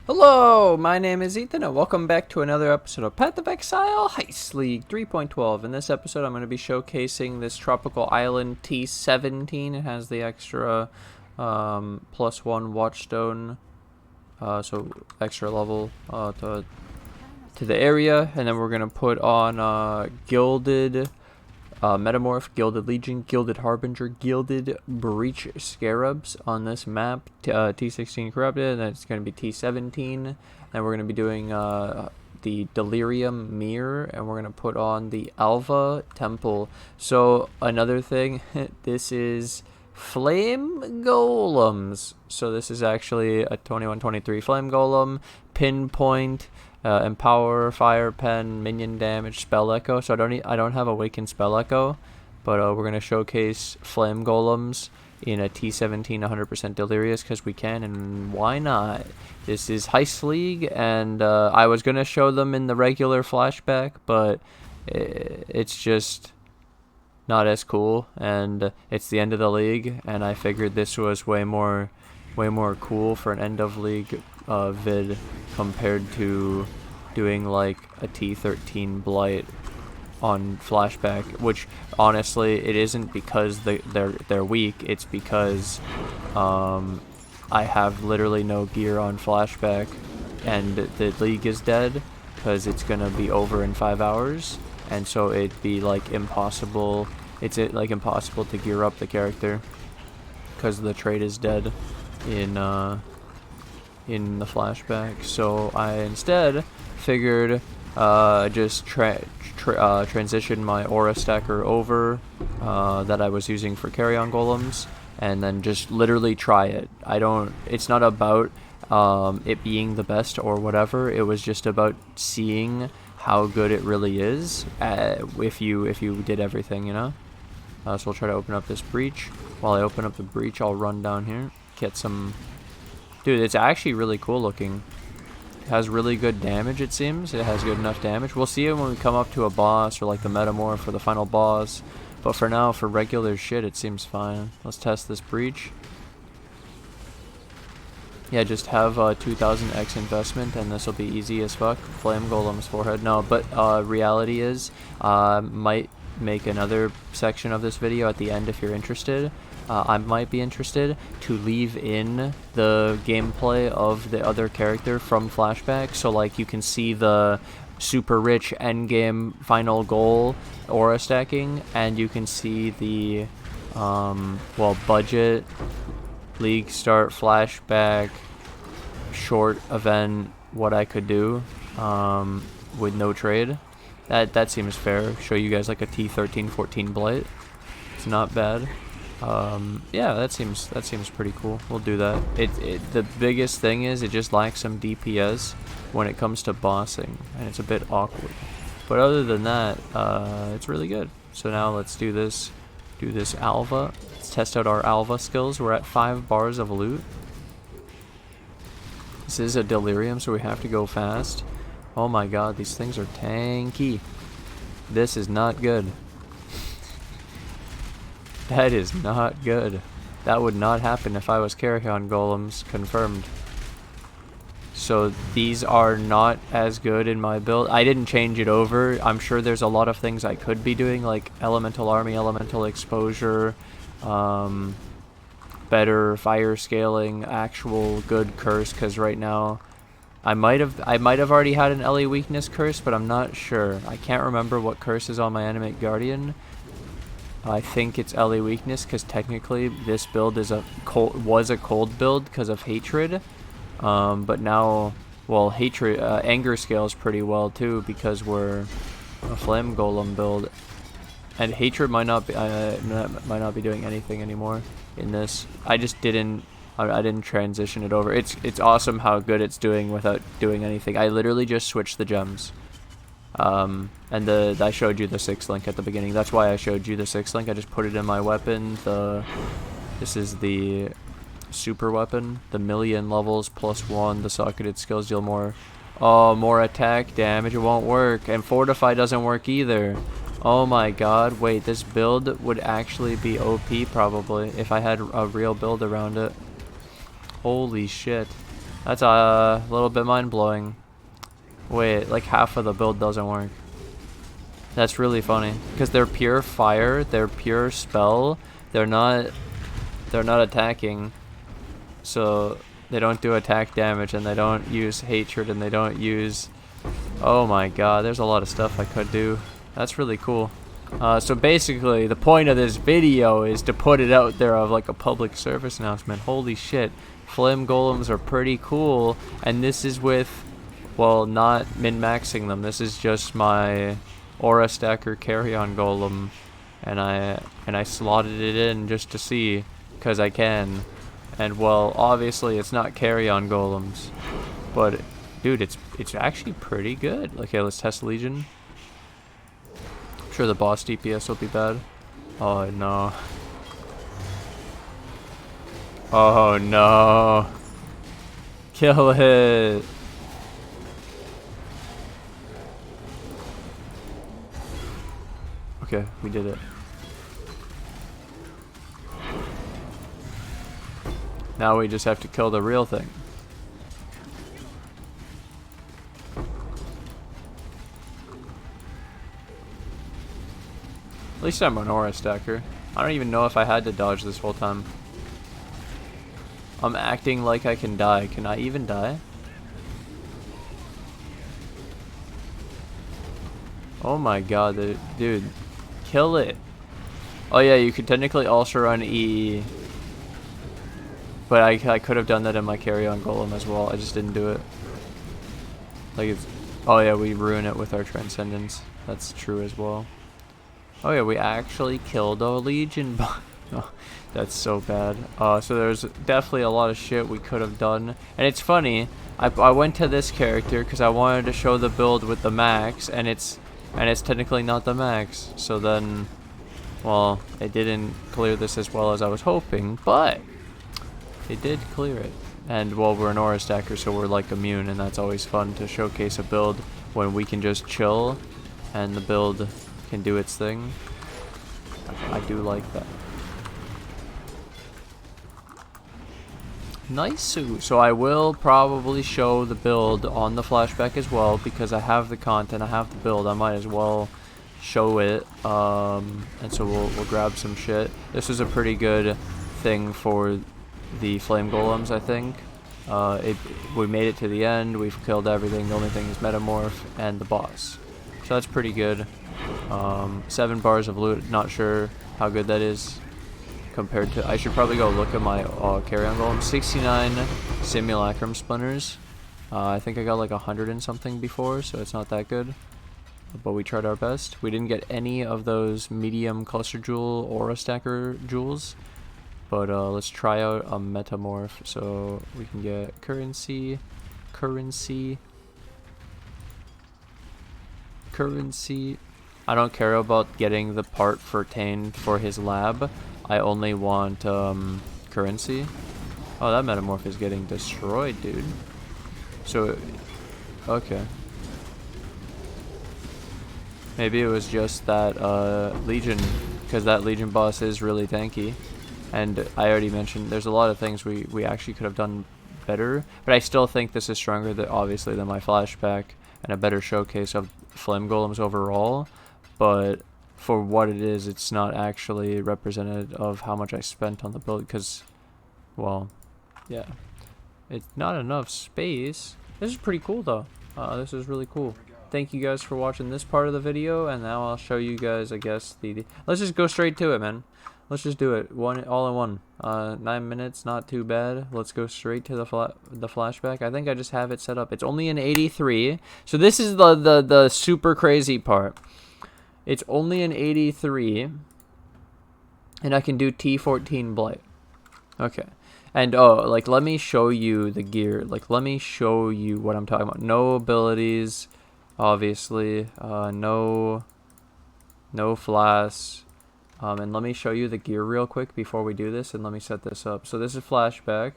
Hello, my name is Ethan, and welcome back to another episode of Path of Exile Heist League 3.12. In this episode, I'm going to be showcasing this tropical island T17. It has the extra +1 watchstone, so extra level to the area. And then we're going to put on Gilded Metamorph, Gilded Legion, Gilded Harbinger, Gilded Breach Scarabs on this map. T16 Corrupted, and then it's going to be T17. And we're going to be doing the Delirium Mirror, and we're going to put on the Alva Temple. So another thing, this is Flame Golems. So this is actually a 21-23 Flame Golem, Pinpoint, Empower, Fire Pen, Minion Damage, Spell Echo. So I don't have Awakened Spell Echo, but we're gonna showcase Flame Golems in a T17 100% Delirious because we can, and why not? This is Heist League, and I was gonna show them in the regular Flashback, but it's just not as cool, and it's the end of the league, and I figured this was way more cool for an end of league vid compared to doing like a T13 Blight on Flashback, which honestly it isn't because they're weak, it's because I have literally no gear on Flashback and the league is dead because it's gonna be over in 5 hours, and so it'd be like impossible. It's impossible to gear up the character because the trade is dead in the Flashback. So I instead figured just transition my aura stacker over that I was using for carry-on golems, and then just literally try it. It's not about it being the best or whatever. It was just about seeing how good it really is if you did everything, you know. So we'll try to open up this breach. While I open up the breach, I'll run down here, get some. Dude, it's actually really cool looking. It has really good damage, it seems. It has good enough damage. We'll see it when we come up to a boss or like the Metamorph or the final boss. But for now, for regular shit, it seems fine. Let's test this breach. Yeah, just have 2000x investment and this will be easy as fuck. Flame Golem's forehead. No, but reality is, might make another section of this video at the end if you're interested. I might be interested to leave in the gameplay of the other character from Flashback, so like you can see the super rich endgame final goal aura stacking, and you can see the budget league start Flashback short event what I could do with no trade. That seems fair. Show you guys like a T13-14 Blight. It's not bad. Yeah, that seems pretty cool. We'll do that. The biggest thing is it just lacks some DPS when it comes to bossing, and it's a bit awkward. But other than that, it's really good. So now let's do this Alva. Let's test out our Alva skills. We're at 5 bars of loot. This is a Delirium, so we have to go fast. Oh my god, these things are tanky. This is not good. That is not good. That would not happen if I was carry-on golems, confirmed. So these are not as good in my build. I didn't change it over. I'm sure there's a lot of things I could be doing, like elemental army, elemental exposure, better fire scaling, actual good curse, because right now I might have already had an LE weakness curse, but I'm not sure. I can't remember what curse is on my Animate Guardian. I think it's LE weakness because technically this build was a cold build because of hatred, but now, well, hatred anger scales pretty well too because we're a flame golem build, and hatred might not be doing anything anymore in this. I didn't transition it over. It's awesome how good it's doing without doing anything. I literally just switched the gems. And I showed you the 6 link at the beginning. That's why I showed you the 6 link. I just put it in my weapon. This is the super weapon. The million levels +1. The socketed skills deal more. Oh, more attack damage. It won't work. And fortify doesn't work either. Oh my god. Wait, this build would actually be OP probably if I had a real build around it. Holy shit. That's a little bit mind-blowing. Wait, like half of the build doesn't work. That's really funny. Because they're pure fire, they're pure spell. They're not attacking. So they don't do attack damage, and they don't use hatred, and they don't use... Oh my god, there's a lot of stuff I could do. That's really cool. So basically, the point of this video is to put it out there of like a public service announcement. Holy shit, Flame Golems are pretty cool, and this is with, well, not min-maxing them. This is just my Aura Stacker Carry-On Golem, and I slotted it in just to see, because I can. And well, obviously it's not Carry-On Golems, but dude, it's actually pretty good. Okay, let's test Legion. I'm sure the boss DPS will be bad. Oh no. Oh no. Kill it. Okay, we did it. Now we just have to kill the real thing. At least I'm an Aura Stacker. I don't even know if I had to dodge this whole time. I'm acting like I can die. Can I even die? Oh my god, dude. Kill it. Oh yeah, you could technically also run EE. But I could have done that in my Carry-On Golem as well. I just didn't do it. Like it's... Oh yeah, we ruin it with our Transcendence. That's true as well. Oh yeah, we actually killed a Legion. Oh, that's so bad. So there's definitely a lot of shit we could have done. And it's funny, I went to this character because I wanted to show the build with the max, and it's technically not the max. So then, well, it didn't clear this as well as I was hoping, but it did clear it. And well, we're an Aura Stacker, so we're like immune, and that's always fun to showcase a build when we can just chill and the build can do its thing. I do like that. Nice. So I will probably show the build on the flashback as well, because I have the content, I have the build, I might as well show it. And so we'll grab some shit. This is a pretty good thing for the Flame Golems, I think. We made it to the end, we've killed everything, the only thing is Metamorph and the boss. So that's pretty good. 7 bars of loot, not sure how good that is compared to... I should probably go look at my Carry-On Golem. 69 Simulacrum Splinters. I think I got like 100 and something before, so it's not that good. But we tried our best. We didn't get any of those medium cluster jewel Aura Stacker jewels. But let's try out a Metamorph. So we can get currency. I don't care about getting the part for Tane for his lab. I only want currency. Oh, that Metamorph is getting destroyed, dude. So, okay. Maybe it was just that Legion, because that Legion boss is really tanky. And I already mentioned there's a lot of things we actually could have done better. But I still think this is stronger, obviously, than my flashback, and a better showcase of Flame Golems overall. But for what it is, it's not actually representative of how much I spent on the build, because, well, yeah, it's not enough space. This is pretty cool though. This is really cool. Thank you guys for watching this part of the video, and now I'll show you guys, I guess, let's just go straight to it, man. Let's just do it all in one. 9 minutes, not too bad. Let's go straight to the flashback. I think I just have it set up. It's only an 83, so this is the super crazy part. It's only an 83, and I can do T14 Blight. Okay, and oh, like, let me show you the gear. Like, let me show you what I'm talking about. No abilities, obviously. No flasks. And let me show you the gear real quick before we do this, and let me set this up. So this is flashback.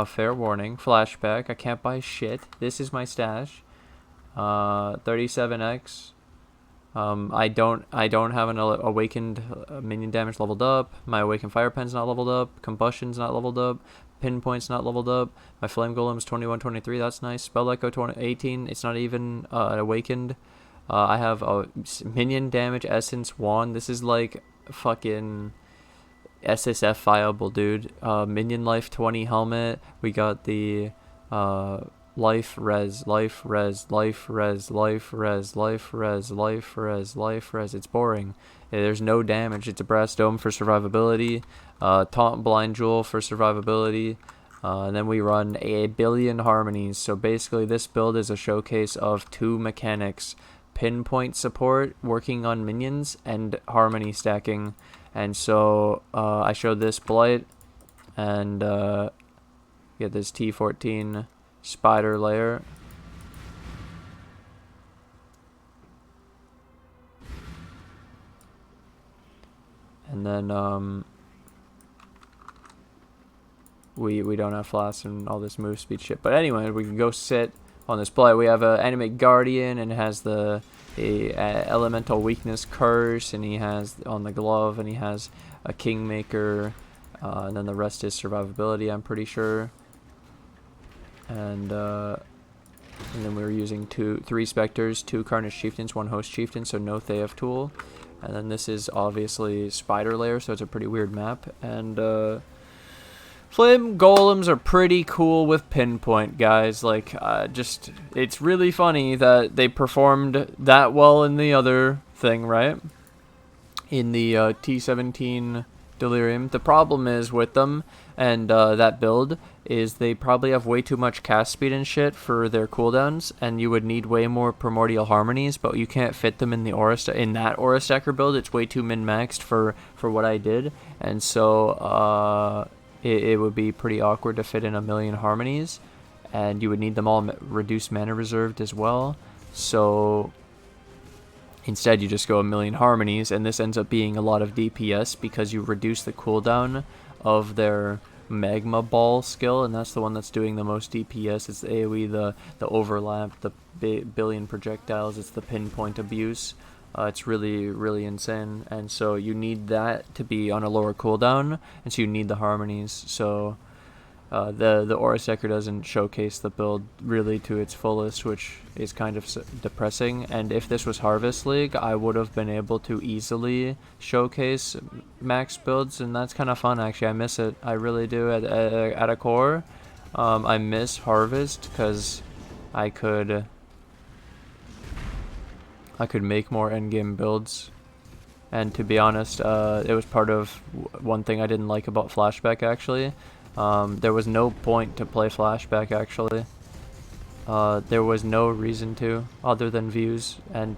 Fair warning, flashback. I can't buy shit. This is my stash. 37x. I don't have an awakened minion damage leveled up. My awakened fire pen's not leveled up. Combustion's not leveled up. Pinpoint's not leveled up. My Flame Golem's 21, 23. That's nice. Spell Echo 18. It's not even awakened. I have a minion damage essence wand. This is like fucking SSF viable, dude. Minion life 20 helmet. We got the life res, life res, life res, life res, life res, life res, life res. It's boring. There's no damage. It's a brass dome for survivability. Taunt blind jewel for survivability. And then we run a billion harmonies. So basically this build is a showcase of two mechanics: pinpoint support, working on minions, and harmony stacking. And so I showed this Blight, and get this T14 spider layer. And then we don't have flasks and all this move speed shit. But anyway, we can go sit on this Blight. We have an animate guardian, and it has the elemental weakness curse, and he has on the glove, and he has a kingmaker, and then the rest is survivability, I'm pretty sure. And then we were using 3 specters, 2 Carnage Chieftains, 1 Host Chieftain, so no Theif tool. And then this is obviously Spider Layer, so it's a pretty weird map. And Flame Golems are pretty cool with Pinpoint, guys. Like, it's really funny that they performed that well in the other thing, right? In the T17 Delirium. The problem is with them and that build is they probably have way too much cast speed and shit for their cooldowns, and you would need way more primordial harmonies, but you can't fit them in the that aura stacker build. It's way too min-maxed for what I did, and so it would be pretty awkward to fit in 1,000,000 harmonies, and you would need them all reduced mana reserved as well. So instead you just go 1,000,000 harmonies, and this ends up being a lot of DPS because you reduce the cooldown of their magma ball skill, and that's the one that's doing the most DPS. It's the AoE, the overlap, the billion projectiles, it's the pinpoint abuse. It's really, really insane, and so you need that to be on a lower cooldown, and so you need the harmonies. So the Aura Stacker doesn't showcase the build really to its fullest, which is kind of depressing. And if this was Harvest League, I would have been able to easily showcase max builds, and that's kind of fun, actually. I miss it. I really do. At a core, I miss Harvest because I could make more endgame builds. And to be honest, it was part of one thing I didn't like about Flashback, actually. There was no point to play Flashback, actually. There was no reason to, other than views. And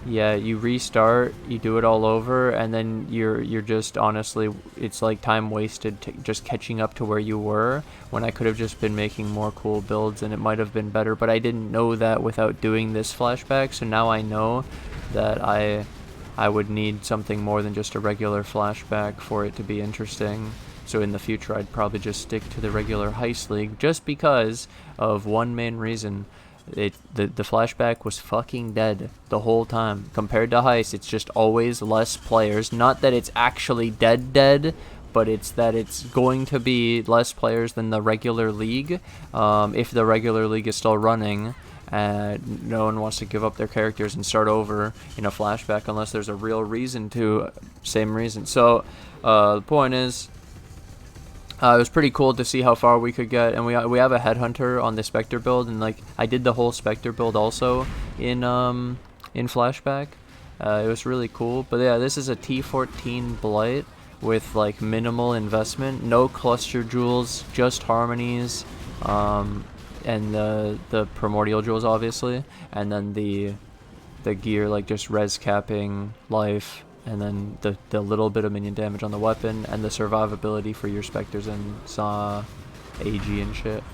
yeah, you restart, you do it all over, and then you're just, honestly, it's like time wasted just catching up to where you were, when I could have just been making more cool builds, and it might have been better. But I didn't know that without doing this Flashback, so now I know that I would need something more than just a regular Flashback for it to be interesting. So in the future, I'd probably just stick to the regular Heist League, just because of one main reason. The Flashback was fucking dead the whole time. Compared to Heist, it's just always less players. Not that it's actually dead, but it's that it's going to be less players than the regular league. If the regular league is still running, no one wants to give up their characters and start over in a Flashback unless there's a real reason to. Same reason. So the point is, it was pretty cool to see how far we could get, and we have a Headhunter on the Spectre build, and like I did the whole Spectre build also in Flashback. It was really cool. But yeah, this is a T14 Blight with like minimal investment, no cluster jewels, just harmonies, and the primordial jewels obviously, and then the gear, like just res capping, life, and then the little bit of minion damage on the weapon, and the survivability for your specters and AG and shit,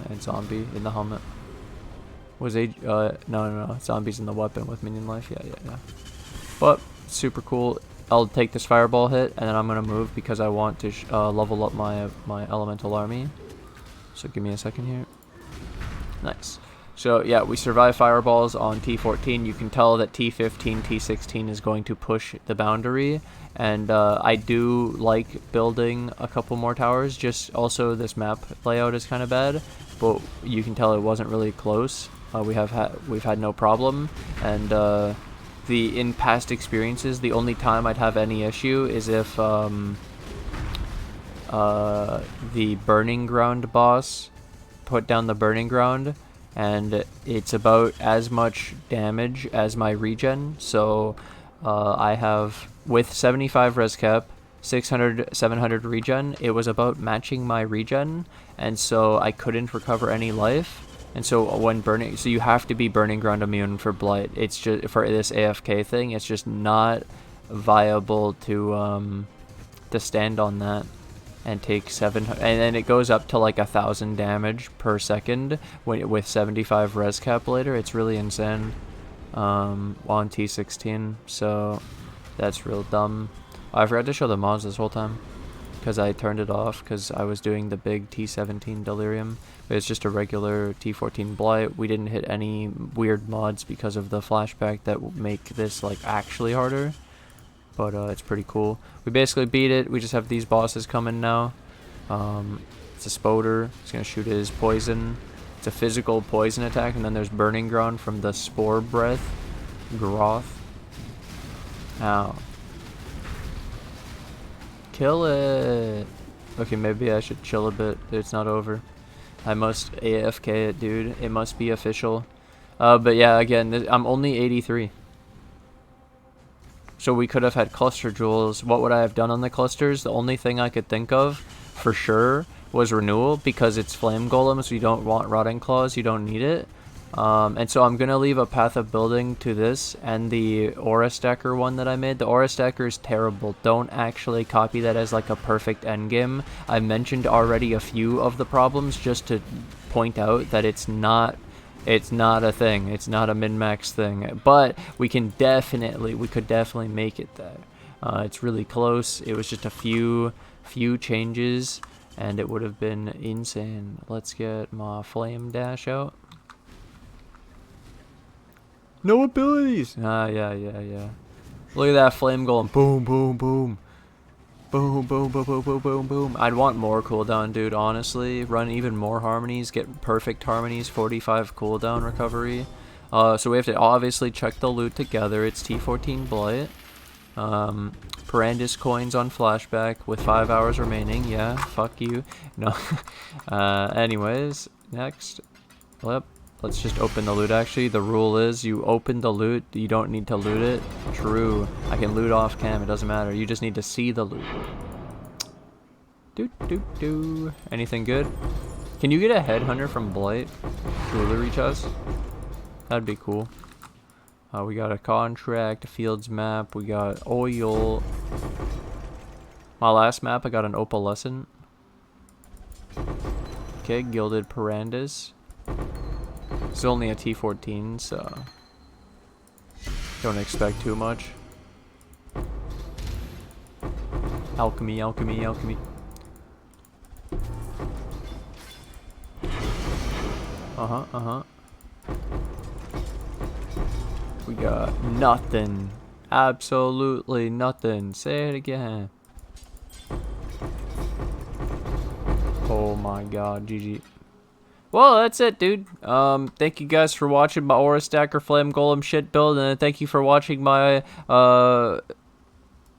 and zombie in the helmet. Was no, zombies in the weapon with minion life. Yeah. But super cool. I'll take this fireball hit, and then I'm gonna move because I want to level up my elemental army. So give me a second here. Nice. So yeah, we survive fireballs on T14. You can tell that T15, T16 is going to push the boundary, and I do like building a couple more towers. Just also this map layout is kind of bad, but you can tell it wasn't really close. We've had no problem, and in past experiences, the only time I'd have any issue is if the Burning Ground boss put down the Burning Ground, and it's about as much damage as my regen. So I have, with 75 res cap, 600, 700 regen, it was about matching my regen, and so I couldn't recover any life. And so when burning, so you have to be Burning Ground immune for Blight. It's just, for this AFK thing, it's just not viable to stand on that and take 700, and then it goes up to like 1,000 damage per second with 75 res cap later. It's really insane on T16, so that's real dumb. I forgot to show the mods this whole time because I turned it off because I was doing the big T17 Delirium. But it's just a regular T14 Blight. We didn't hit any weird mods because of the flashback that make this like actually harder. But it's pretty cool. We basically beat it. We just have these bosses coming now. It's a Spoder. It's going to shoot his poison. It's a physical poison attack. And then there's Burning Ground from the Spore Breath. Groth. Ow. Kill it. Okay, maybe I should chill a bit. It's not over. I must AFK it, dude. It must be official. But yeah, again, I'm only 83. So we could have had cluster jewels. What would I have done on the clusters? The only thing I could think of, for sure, was renewal, because it's flame golem, so you don't want rotting claws, you don't need it. And so I'm going to leave a path of building to this and the aura stacker one that I made. The aura stacker is terrible. Don't actually copy that as like a perfect endgame. I mentioned already a few of the problems just to point out that it's not a thing. It's not a min-max thing. But we could definitely make it there. It's really close. It was just a few changes and it would have been insane. Let's get my flame dash out. No abilities! Yeah. Look at that flame golem. Boom, boom, boom. Boom, boom, boom, boom, boom, boom, boom. I'd want more cooldown, dude, honestly. Run even more harmonies. Get perfect harmonies. 45 cooldown recovery. So we have to obviously check the loot together. It's T14 Blight. Parandis coins on flashback with 5 hours remaining. Yeah, fuck you. No. Anyways, next. Yep. Let's just open the loot. Actually, the rule is you open the loot, you don't need to loot it. True. I can loot off cam, it doesn't matter. You just need to see the loot. Do. Anything good? Can you get a headhunter from Blight? Jewelry chest? That'd be cool. We got a contract, a fields map, we got oil. My last map, I got an opalescent. Okay, gilded Parandis. It's only a T14, so don't expect too much. Alchemy. We got nothing. Absolutely nothing. Say it again. Oh my god, GG. Well, that's it, dude. Thank you guys for watching my Aura Stacker Flame Golem shit build, and thank you for watching my my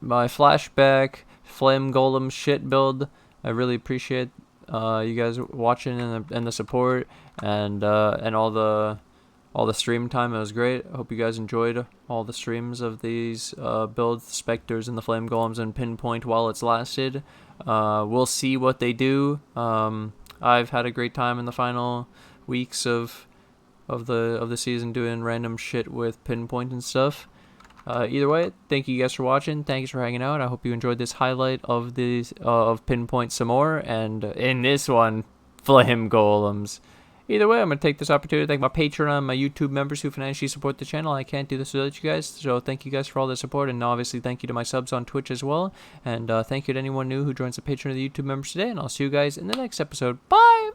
Flashback Flame Golem shit build. I really appreciate you guys watching and the support and all the stream time. It was great. I hope you guys enjoyed all the streams of these builds, Spectres and the Flame Golems and Pinpoint while it's lasted. We'll see what they do. I've had a great time in the final weeks of the season doing random shit with Pinpoint and stuff. Either way, thank you guys for watching. Thanks for hanging out. I hope you enjoyed this highlight of these of Pinpoint some more, and in this one, Flame Golems. Either way, I'm going to take this opportunity to thank my Patreon and my YouTube members who financially support the channel. I can't do this without you guys, so thank you guys for all the support, and obviously thank you to my subs on Twitch as well, and thank you to anyone new who joins the Patreon or the YouTube members today, and I'll see you guys in the next episode. Bye!